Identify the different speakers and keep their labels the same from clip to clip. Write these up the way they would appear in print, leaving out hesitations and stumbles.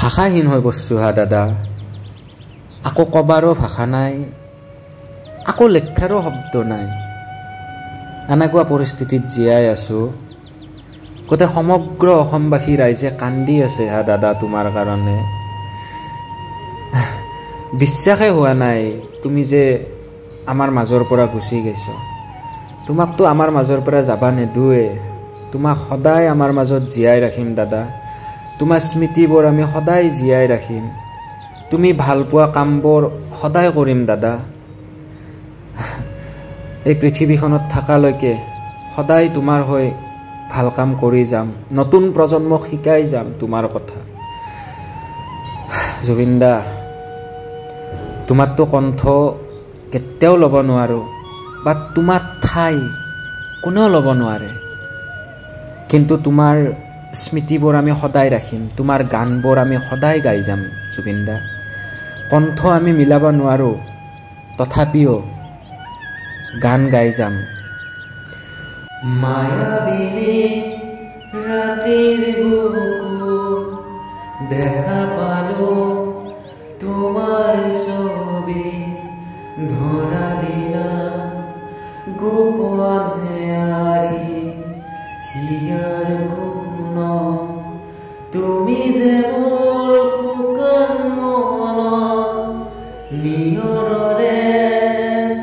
Speaker 1: ভাষাহীন হৈ পৰিছোঁ হা দাদা। আকৌ কবাৰো ভাষা নাই, আকৌ লেখবাৰো শব্দ নাই। এনেকুৱা পৰিস্থিতিত জীয়াই আছোঁ। গোটেই সমগ্ৰ অসমবাসী ৰাইজে কান্দি আছে হা দাদা তোমাৰ কাৰণে। বিশ্বাসেই হোৱা নাই তুমি যে আমাৰ মাজৰ পৰা গুচি গৈছ। তোমাকতো আমাৰ মাজৰ পৰা যাবা নেদোৱে। তোমাক সদায় আমাৰ মাজত জীয়াই ৰাখিম দাদা। তোমাৰ স্মৃতিবোৰ আমি সদায় জীয়াই ৰাখিম। তুমি ভাল পোৱা কামবোৰ সদায় কৰিম দাদা। এই পৃথিৱীখনত থকালৈকে সদায় তোমাৰ হৈ ভাল কাম কৰি যাম। নতুন প্ৰজন্মক শিকাই যাম তোমাৰ কথা। জুবিন দা, তোমাৰতো কণ্ঠ কেতিয়াও ল'ব নোৱাৰোঁ বা তোমাৰ ঠাই কোনেও ল'ব নোৱাৰে, কিন্তু তোমাৰ স্মৃতিবোৰ আমি সদায় ৰাখিম। তোমাৰ গানবোৰ আমি সদায় গাই যাম জুবিন দা। কণ্ঠ আমি মিলাব নোৱাৰোঁ, তথাপিও গান গাই যাম। মায়াবিনী ৰাতিৰ বুকু দেখা পালো তোমাৰ ছবি, ধৰা দিনা গোপনে আহি হিয়াৰ কোন তুমি যে মোৰ শুকান মন নিয়ৰৰে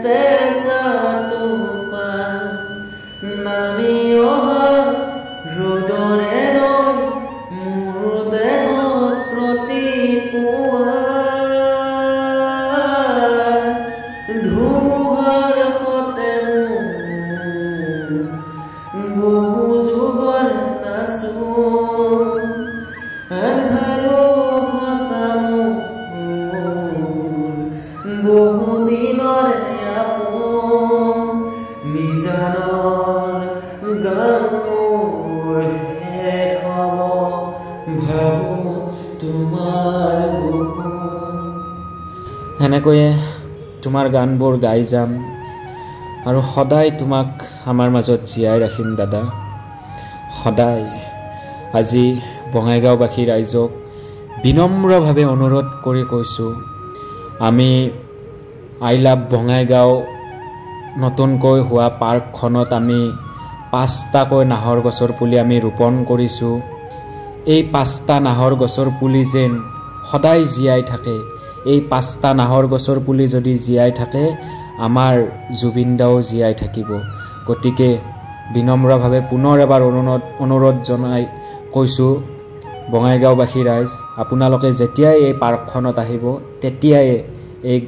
Speaker 1: চেঁচাটো পান নামি অহা ৰ'দৰে লৈ মোৰ দেহত প্ৰতিপুৱা ধুমুহাৰ সতে বহু যুগৰ নাচো আন্ধাৰো সঁচা বহু দিনৰ আপোন নিজানৰ গান মোৰ শেষ হ'ব ভাবো তোমাৰ বুকু। সেনেকৈয়ে তোমাৰ গানবোৰ গাই যাম আৰু সদায় তোমাক আমাৰ মাজত জীয়াই ৰাখিম দাদা, সদায়। আজি বঙাইগাঁওবাসী ৰাইজক বিনম্ৰভাৱে অনুৰোধ কৰি কৈছোঁ, আমি আই লাভ বঙাইগাঁও নতুনকৈ হোৱা পাৰ্কখনত আমি 5টাকৈ নাহৰ গছৰ পুলি আমি ৰোপণ কৰিছোঁ। এই 5টা নাহৰ গছৰ পুলি যেন সদায় জীয়াই থাকে। এই 5টা নাহৰ গছৰ পুলি যদি জীয়াই থাকে, আমাৰ জুবিন দাও জীয়াই থাকিব। গতিকে বিনম্ৰভাৱে পুনৰ এবাৰ অনুৰোধ জনাই কৈছোঁ, বঙাইগাঁওবাসী ৰাইজ, আপোনালোকে যেতিয়াই এই পাৰ্কখনত আহিব তেতিয়াই এই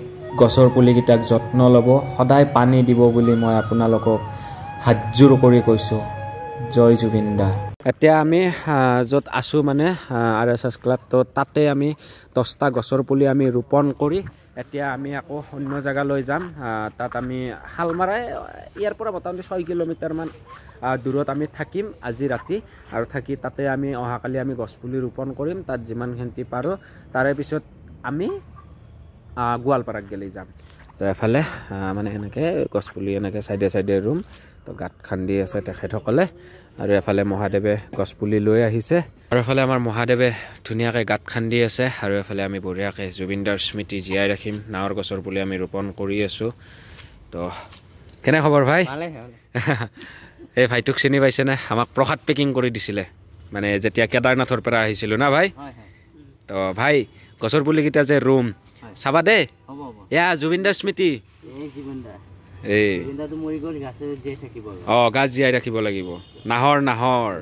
Speaker 1: গছৰ পুলিকেইটাক যত্ন ল'ব, সদায় পানী দিব বুলি মই আপোনালোকক হাতযোৰ কৰি কৈছোঁ। জয় জুবিন দা। এতিয়া আমি য'ত আছোঁ মানে RSS ক্লাব, তো তাতে আমি 10টা গছৰ পুলি আমি ৰোপণ কৰি এতিয়া আমি আকৌ অন্য জেগালৈ যাম। তাত আমি শালমাৰাই ইয়াৰ পৰা মোটামুটি 6 কিলোমিটাৰমান দূৰত আমি থাকিম আজি ৰাতি, আৰু থাকি তাতে আমি অহাকালি আমি গছপুলি ৰোপণ কৰিম। তাত যিমানখিনি পাৰোঁ, তাৰে পিছত আমি গোৱালপাৰাক গেলি যাম। তো এফালে মানে এনেকৈ গছপুলি এনেকৈ চাইডে চাইডে ৰুম, তো গাঁত খান্দি আছে তেখেতসকলে, আৰু এফালে মহাদেৱে গছপুলি লৈ আহিছে, আৰু এফালে আমাৰ মহাদেৱে ধুনীয়াকৈ গাঁত খান্দি আছে, আৰু এফালে আমি বঢ়িয়াকৈ জুবিন দাৰ স্মৃতি জীয়াই ৰাখিম নাহৰ গছৰ পুলি আমি ৰোপণ কৰি আছোঁ। তো কেনে খবৰ ভাই? এই ভাইটোক চিনি পাইছেনে? আমাক প্ৰসাদ পেকিং কৰি দিছিলে মানে যেতিয়া কেদাৰনাথৰ পৰা আহিছিলোঁ না ভাই। তো ভাই গছৰ পুলিকেইটা যে ৰুম চাবা দেই, এয়া জুবিন দাৰ স্মৃতি। এই গাছ জীয়াই ৰাখিব লাগিব, নাহৰ নাহৰ।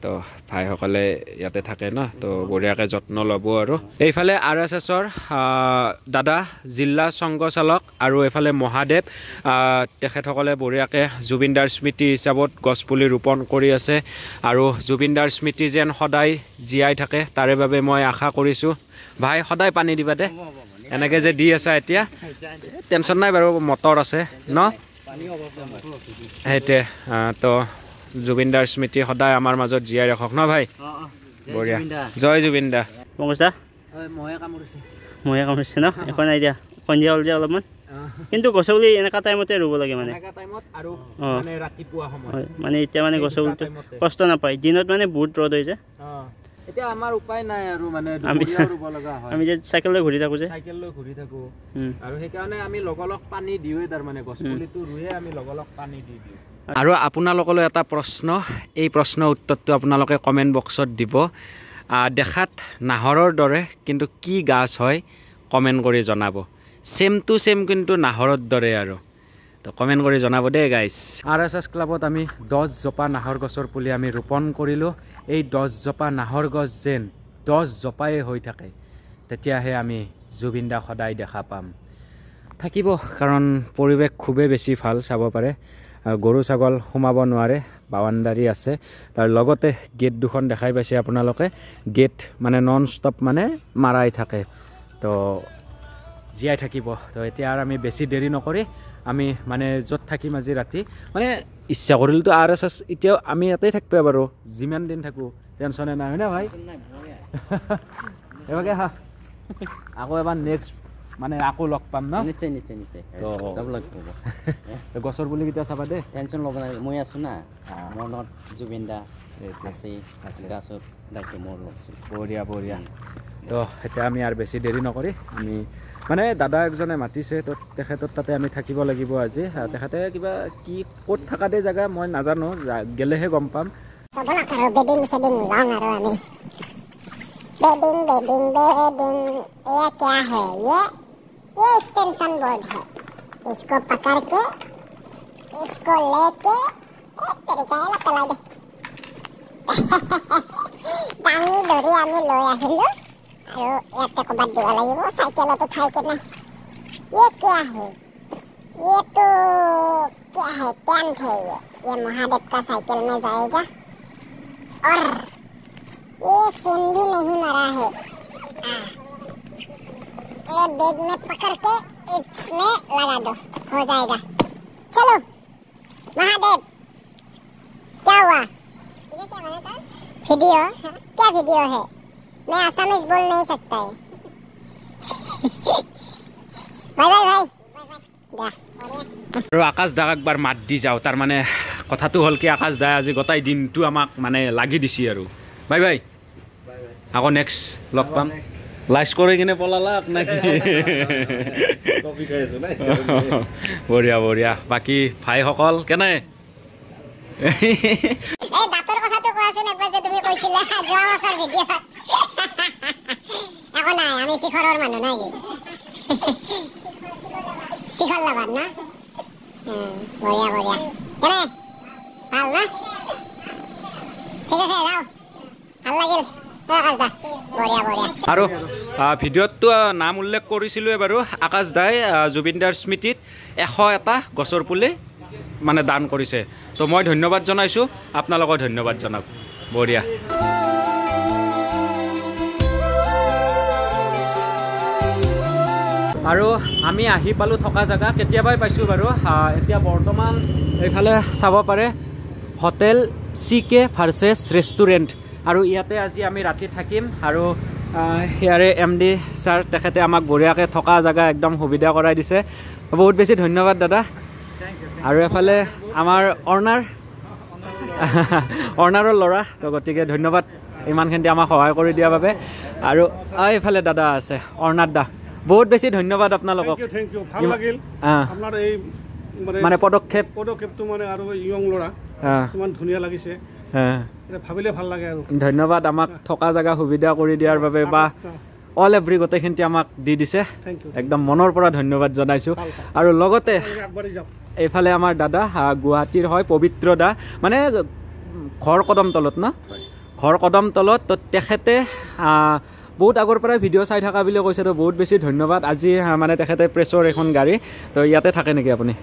Speaker 1: তো ভাইসকলে ইয়াতে থাকে ন, তো বঢ়িয়াকৈ যত্ন ল'ব। আৰু এইফালে RSSৰ দাদা জিলা সংঘ চালক আৰু এইফালে মহাদেৱ, তেখেতসকলে বঢ়িয়াকৈ জুবিন দাৰ স্মৃতি হিচাপত গছপুলি ৰোপণ কৰি আছে, আৰু জুবিন দাৰ স্মৃতি যেন সদায় জীয়াই থাকে তাৰে বাবে মই আশা কৰিছোঁ। ভাই সদায় পানী দিবা দে, এনেকৈ যে দি আছা এতিয়া, টেনশ্যন নাই বাৰু, মটৰ আছে ন সেইটোৱে। তো জুবিন দাৰ স্মৃতি সদায় আমাৰ মাজত জীয়াই ৰাখক ন ভাই। বঢ়িয়া, জয় জুবিন দা।
Speaker 2: মহে কামুৰিছে ন, একো নাই দিয়া, সন্ধিয়া হ'ল যে অলপমান। কিন্তু গছ পুলি এনেকুৱা টাইমতে ৰুব লাগে মানে, মানে এতিয়া মানে গছ পুলিটো কষ্ট নাপায়। দিনত মানে বহুত ৰ'দ হৈ যায়,
Speaker 1: এতিয়া আমাৰ উপায় নাই আৰু মানে দুপৰীয়া ৰুব লগা হয়
Speaker 2: আমি যে সাইকেল লৈ ঘূৰি থাকো
Speaker 1: আৰু সেইকাৰণে আমি লগলগ পানী দিওঁৱে তাৰ মানে গছ পুলিটো ৰুৱে আমি লগলগ পানী দি দিওঁ আৰু আপোনালোকলৈ এটা প্ৰশ্ন এই প্ৰশ্নৰ উত্তৰটো আপোনালোকে কমেণ্ট বক্সত দিব দেখাত নাহৰৰ দৰে কিন্তু কি গাছ হয় কমেণ্ট কৰি জনাব সেম টু সেম কিন্তু নাহৰৰ দৰে আৰু তো কমেণ্ট কৰি জনাব দেই গাইজ RSS ক্লাবত আমি 10 জোপা নাহৰ গছৰ পুলি আমি ৰোপণ কৰিলোঁ এই 10 জোপা নাহৰ গছ যেন 10 জোপাই হৈ থাকে তেতিয়াহে আমি জুবিন দাক সদায় দেখা পাম থাকিব কাৰণ পৰিৱেশ খুবেই বেছি ভাল চাব পাৰে গৰু ছাগল সোমাব নোৱাৰে বাউণ্ডাৰী আছে তাৰ লগতে গেট দুখন দেখাই পাইছে আপোনালোকে গেট মানে নন ষ্টপ মানে মাৰাই থাকে তো জীয়াই থাকিব তো এতিয়া আৰু আমি বেছি দেৰি নকৰি আমি মানে য'ত থাকিম আজি ৰাতি মানে ইচ্ছা কৰিলেতো RSS এতিয়াও আমি ইয়াতেই থাকিব বাৰু যিমান দিন থাকোঁ টেনশ্যনে নাই হয়নে ভাই এবাকে হা আকৌ এবাৰ নেক্সট মানে আকৌ লগ পাম ন
Speaker 2: নিশ্চয় নিশ্চয় নিশ্চয় সব লগ পাব
Speaker 1: গছৰ পুলি কেতিয়া চাবা দেই
Speaker 2: টেনশ্যন ল'ব নালাগে মই আছোঁ না মোৰ লগত জুবিন দা আছে গাছত দায়িত্ব মোৰ
Speaker 1: বঢ়িয়া বঢ়িয়া তো এতিয়া আমি আৰু বেছি দেৰি নকৰি আমি মানে দাদা একজনে মাতিছে তো তেখেতৰ তাতে আমি থাকিব লাগিব আজি তেখেতে কিবা কি ক'ত থকা দে জেগা মই নাজানো গেলেহে গম পাম
Speaker 3: বেডিং সেডিং লং আৰু আমি बेडिंग बेडिंग बेडिंग ये क्या है ये एक्सटेंशन बोर्ड है इसको पकड़ के इसको लेके एक तरीका है लगा दे डांगी डोरी आमी লৈ আহিলো আৰু ইয়াতে কবাত দিব লাগিব সাইকেলত উঠাই কেনে ये क्या है ये तो क्या है टेंट है ये महादेव का साइकिल में जाएगा और ये सिन भी नहीं मरा है ये बैग में पकड़ के इसमें लगा दो हो जाएगा चलो महादेव क्या हुआ इधर क्या बना था वीडियो क्या वीडियो है मैं आसामीज बोल नहीं सकता है बाय बाय भाई
Speaker 1: আৰু আকাশ দাক একবাৰ মাত দি যাওঁ তাৰ মানে কথাটো হ'ল কি আকাশ দাই আজি গোটাই দিনটো আমাক মানে লাগি দিছি আৰু বাই বাই আকৌ নেক্সট লগ পাম লাইচ কৰি কিনে পলালাক নাকি বঢ়িয়া বঢ়িয়া বাকী ভাইসকল কেনে
Speaker 3: এই দাঁতৰ কথাটো কোৱাচোন একবাৰ যে তুমি কৈছিলা যোৱা বছৰ ভিডিঅ' একো নাই আমি শিখৰৰ মানুহ নাই কি শিখৰ লাভাৰ না বঢ়িয়া বঢ়িয়া কেনে ভাল না ঠিক আছে যাওঁ ভাল লাগিল
Speaker 1: আৰু ভিডিঅ'টো নাম উল্লেখ কৰিছিলোঁৱে বাৰু আকাশ দাই জুবিন দাৰ স্মৃতিত 101টা গছৰ পুলি মানে দান কৰিছে তো মই ধন্যবাদ জনাইছোঁ আপোনালোকক ধন্যবাদ জনাওক বঢ়িয়া আৰু আমি আহি পালোঁ থকা জেগা কেতিয়াবাই পাইছোঁ বাৰু এতিয়া বৰ্তমান এইফালে চাব পাৰে হোটেল CK ভাৰ্চেছ ৰেষ্টুৰেণ্ট আৰু ইয়াতে আজি আমি ৰাতি থাকিম আৰু ইয়াৰে MD ছাৰ তেখেতে আমাক বঢ়িয়াকৈ থকা জেগা একদম সুবিধা কৰাই দিছে বহুত বেছি ধন্যবাদ দাদা আৰু এফালে আমাৰ অৰ্ণাৰৰ ল'ৰা তো গতিকে ধন্যবাদ ইমানখিনি আমাক সহায় কৰি দিয়াৰ বাবে আৰু এইফালে দাদা আছে অৰ্ণাৰ দা বহুত বেছি ধন্যবাদ আপোনালোকক
Speaker 4: থ্যাংক ইউ ভাল লাগিল আপোনাৰ এই
Speaker 1: মানে পদক্ষেপটো
Speaker 4: মানে আৰু ইয়ং ল'ৰা ইমান ধুনীয়া লাগিছে ভাবিলে ভাল লাগে আৰু
Speaker 1: ধন্যবাদ আমাক থকা জেগা সুবিধা কৰি দিয়াৰ বাবে বা অল এভৰি গোটেইখিনি আমাক দি দিছে একদম মনৰ পৰা ধন্যবাদ জনাইছোঁ আৰু লগতে এইফালে আমাৰ দাদা গুৱাহাটীৰ হয় পবিত্ৰ দা মানে ঘৰ কদমতলত ন ঘৰ কদমতলত তো তেখেতে বহুত আগৰ পৰাই ভিডিঅ' চাই থকা বুলি কৈছে তো বহুত বেছি ধন্যবাদ আজি মানে তেখেতে প্ৰেছৰ এখন গাড়ী তো ইয়াতে থাকে নেকি আপুনি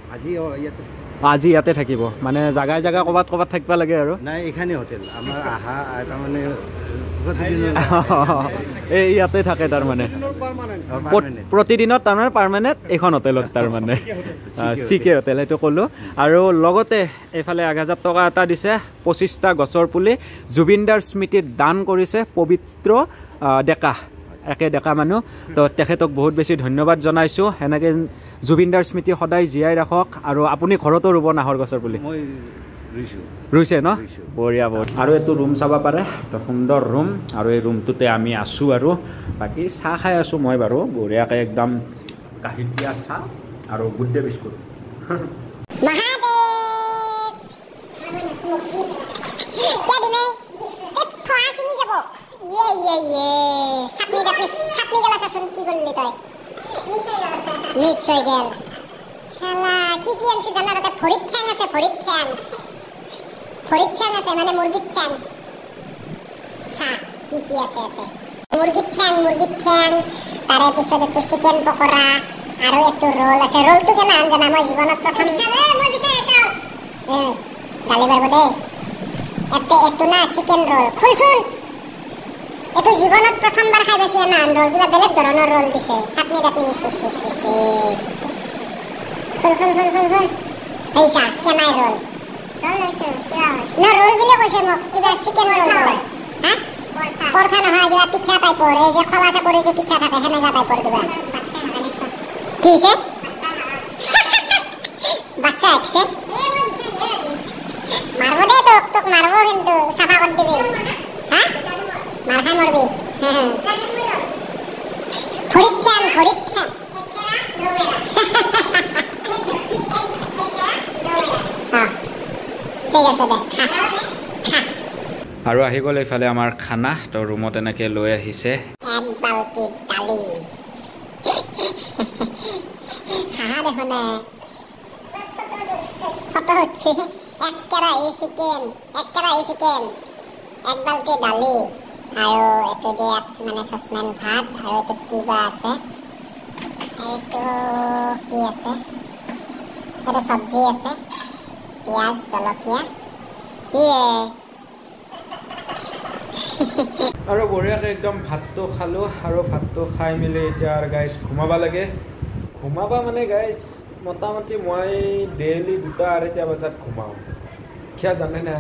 Speaker 1: আজি ইয়াতে থাকিব মানে জাগাই জাগা ক'ৰবাত থাকিব লাগে আৰু
Speaker 5: নাই এখানে হোটেল আমাৰ আহা তাৰমানে
Speaker 1: এই ইয়াতে থাকে তাৰমানে প্ৰতিদিনত তাৰমানে পাৰ্মানেণ্ট এইখন হোটেলত তাৰমানে CK হোটেল সেইটো ক'লোঁ আৰু লগতে এইফালে 1000 টকা এটা দিছে 25টা গছৰ পুলি জুবিন দাৰ স্মৃতিত দান কৰিছে পবিত্ৰ ডেকা একে ডেকা মানুহ তো তেখেতক বহুত বেছি ধন্যবাদ জনাইছোঁ এনেকৈ জুবিন দাৰ স্মৃতি সদায় জীয়াই ৰাখক আৰু আপুনি ঘৰতো ৰুব নাহৰ গছৰ পুলি ৰুইছে ন বঢ়িয়া বঢ়িয়া আৰু এইটো ৰুম চাব পাৰে তো সুন্দৰ ৰুম আৰু এই ৰুমটোতে আমি আছোঁ আৰু বাকী চাহ খাই আছোঁ মই বাৰু বঢ়িয়াকৈ একদম গাখীৰ দিয়া চাহ আৰু গুড ডে বিস্কুট
Speaker 3: মিক্স হৈ গেল শালা কি কি আনছি জানা তাতে ভৰিত ঠেং আছে ভৰিত ঠেং আছে মানে মুৰ্গীৰ ঠেং চা কি কি আছে ইয়াতে মুৰ্গীৰ ঠেং তাৰে পিছত এইটো চিকেন পকৰা আৰু এইটো ৰোল আছে ৰোলটো কেনে আনজানা মই জীৱনত প্ৰথম মই বিচাৰ এটা গালি পাৰব দে এইটো না চিকেন ৰোল খুলচোন এইটো জীৱনত প্ৰথমবাৰ খাই পাইছোঁ না ৰোল কিবা বেলেগ ধৰণৰ ৰোল দিছে চাটনি টাটনি খুল এই চা কেনাই ৰোল না ৰোল বুলি কৈছে মোক কিবা চিকেন ৰোল বোলে হা পৰঠা নহয় কিবা পিঠা টাইপৰ এই যে খলা চাপৰি যে পিঠা থাকে সেনেকা টাইপৰ কিবা কি হৈছে বাচ্চা একছে মারব দে তোক মারব কিন্তু সাফা করে দিবি হ্যাঁ মার খাই মরবি ফরিদ ঠ্যাং ঠিক আছে দে খা
Speaker 1: আৰু আহি গ'ল এইফালে আমাৰ খানা তো ৰুমত এনেকৈ লৈ আহিছে
Speaker 3: এক বালতি দালি হাহা দেখোন ফটো উঠি এক কেৰাহী চিকেন এক বালতি দালি আৰু এইটো দিয়ে মানে চচমেন ভাত আৰু এইটো কিবা আছে এইটো কি আছে এইটো চব্জি আছে পিঁয়াজ জলকীয়া দিয়ে
Speaker 1: আৰু বঢ়িয়াকৈ একদম ভাতটো খালোঁ আৰু ভাতটো খাই মেলি এতিয়া আৰু গাইজ ঘুমাব লাগে ঘুমাবা মানে গাইজ মোটামুটি মই ডেইলি 2-2:30 বজাত ঘুমাওঁ কিয় জানে না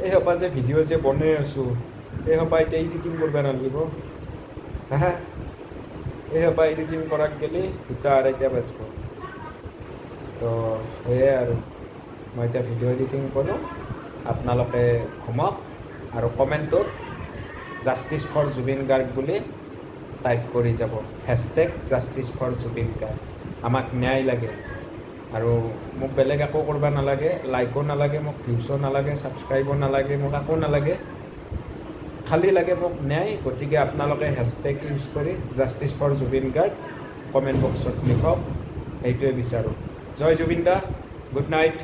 Speaker 1: এই সোপা যে ভিডিঅ' যে বনাই আছোঁ এই সোপা এতিয়া এডিটিং কৰিব নালাগিব হা এই সোপা এডিটিং কৰাক গ'লে 2-2:30 বাজিব তো সেয়াই আৰু মই এতিয়া ভিডিঅ' এডিটিং কৰোঁ আপোনালোকে ঘুমাওক আৰু কমেণ্টত জাষ্টিছ ফৰ জুবিন গাৰ্গ বুলি টাইপ কৰি যাব #জাষ্টিছ ফৰ জুবিন গাৰ্গ আমাক ন্যায় লাগে আৰু মোক বেলেগ একো কৰিব নালাগে লাইকো নালাগে মোক ভিউছো নালাগে ছাবস্ক্ৰাইবো নালাগে মোক একো নালাগে খালি লাগে মোক ন্যায় গতিকে আপোনালোকে হেছটেগ ইউজ কৰি justice for Zubeen Garg comment বক্সত লিখক সেইটোৱে বিচাৰোঁ জয় জুবিন দা গুড নাইট